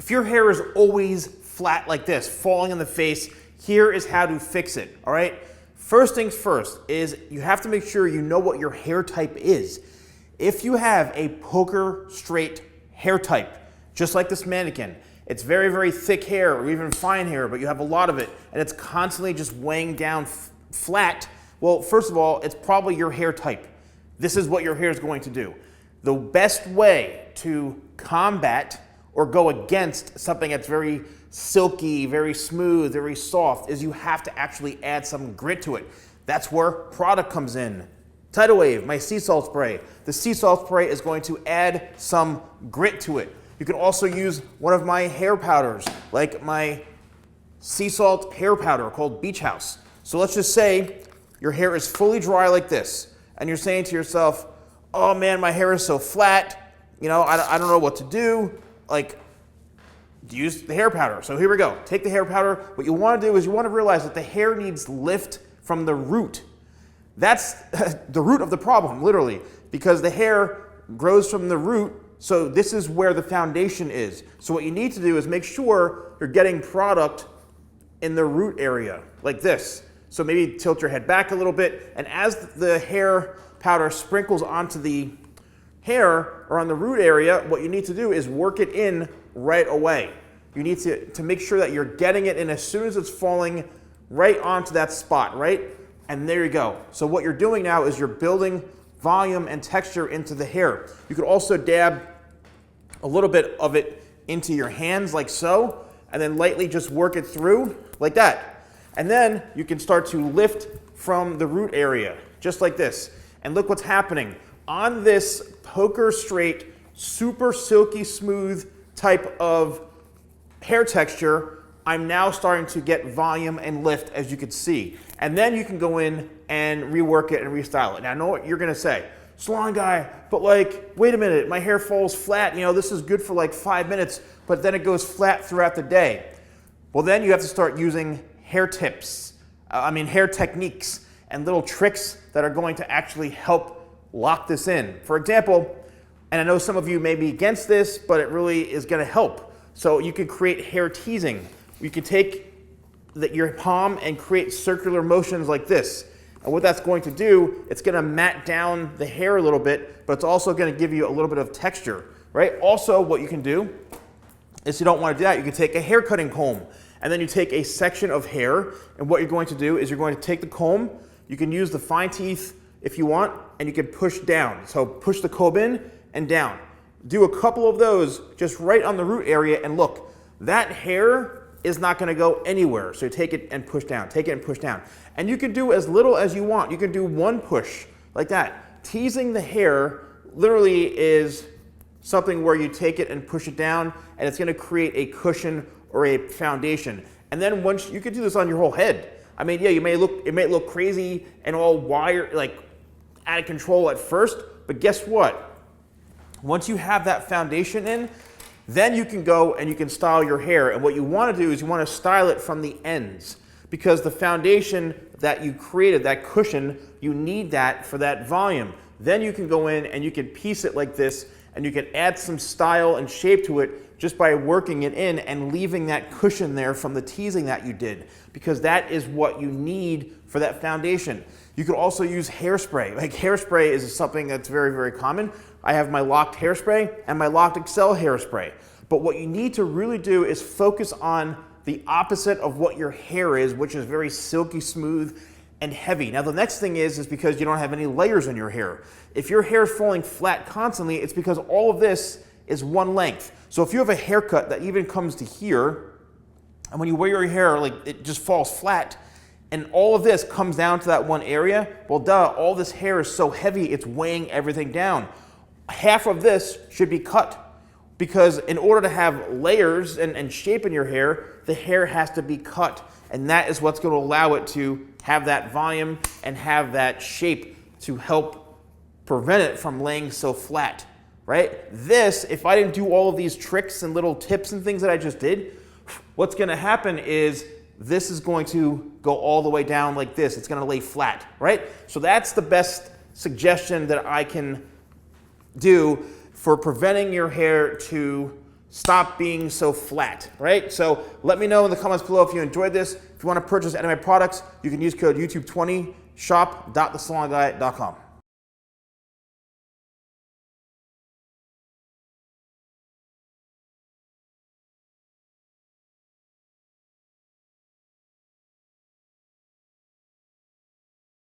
If your hair is always flat like this, falling on the face, here is how to fix it, all right? First things first is you have to make sure you know what your hair type is. If you have a poker straight hair type, just like this mannequin, it's very, very thick hair or even fine hair, but you have a lot of it, and it's constantly just weighing down flat, well, first of all, it's probably your hair type. This is what your hair is going to do. The best way to combat or go against something that's very silky, very smooth, very soft is you have to actually add some grit to it. That's where product comes in. Tidal Wave, my sea salt spray. The sea salt spray is going to add some grit to it. You can also use one of my hair powders, like my sea salt hair powder called Beach House. So let's just say your hair is fully dry like this, and you're saying to yourself, oh man, my hair is so flat, you know, I don't know what to do. Like, use the hair powder. So here we go. Take the hair powder. What you want to do is you want to realize that the hair needs lift from the root. That's the root of the problem, literally, because the hair grows from the root. So this is where the foundation is. So what you need to do is make sure you're getting product in the root area, like this. So maybe tilt your head back a little bit, and as the hair powder sprinkles onto the hair or on the root area, what you need to do is work it in right away. You need to make sure that you're getting it in as soon as it's falling right onto that spot, right? And there you go. So what you're doing now is you're building volume and texture into the hair. You could also dab a little bit of it into your hands like so, and then lightly just work it through like that. And then you can start to lift from the root area, just like this. And look what's happening. On this poker straight, super silky smooth type of hair texture, I'm now starting to get volume and lift, as you can see. And then you can go in and rework it and restyle it. Now I know what you're gonna say. Salon Guy, but like, wait a minute, my hair falls flat. You know, this is good for like 5 minutes, but then it goes flat throughout the day. Well, then you have to start using hair tips, hair techniques and little tricks that are going to actually help lock this in. For example, and I know some of you may be against this, but it really is gonna help. So you can create hair teasing. You can take your palm and create circular motions like this. And what that's going to do, it's gonna mat down the hair a little bit, but it's also gonna give you a little bit of texture, right? Also, what you can do is, if you don't wanna do that, you can take a hair cutting comb, and then you take a section of hair, and what you're going to do is you're going to take the comb, you can use the fine teeth if you want, and you can push down. So push the comb in and down. Do a couple of those just right on the root area, and look, that hair is not gonna go anywhere. So take it and push down, take it and push down. And you can do as little as you want. You can do one push like that. Teasing the hair literally is something where you take it and push it down, and it's gonna create a cushion or a foundation. And then once, you could do this on your whole head. I mean, yeah, it may look crazy and all wired, like out of control at first, but guess what? Once you have that foundation in, then you can go and you can style your hair. And what you want to do is you want to style it from the ends, because the foundation that you created, that cushion, you need that for that volume. Then you can go in and you can piece it like this, and you can add some style and shape to it just by working it in and leaving that cushion there from the teasing that you did, because that is what you need for that foundation. You could also use hairspray. Like, hairspray is something that's very, very common. I have my locked hairspray and my locked Excel hairspray. But what you need to really do is focus on the opposite of what your hair is, which is very silky smooth and heavy. Now the next thing is because you don't have any layers in your hair. If your hair is falling flat constantly, it's because all of this is one length. So if you have a haircut that even comes to here, and when you wear your hair, like, it just falls flat, and all of this comes down to that one area, well duh, all this hair is so heavy, it's weighing everything down. Half of this should be cut, because in order to have layers and shape in your hair, the hair has to be cut. And that is what's going to allow it to have that volume and have that shape to help prevent it from laying so flat, right? This, if I didn't do all of these tricks and little tips and things that I just did, what's going to happen is this is going to go all the way down like this. It's going to lay flat, right? So that's the best suggestion that I can do for preventing your hair to stop being so flat, right? So let me know in the comments below if you enjoyed this. If you want to purchase any of my products, you can use code YouTube20, shop.thesalonguy.com.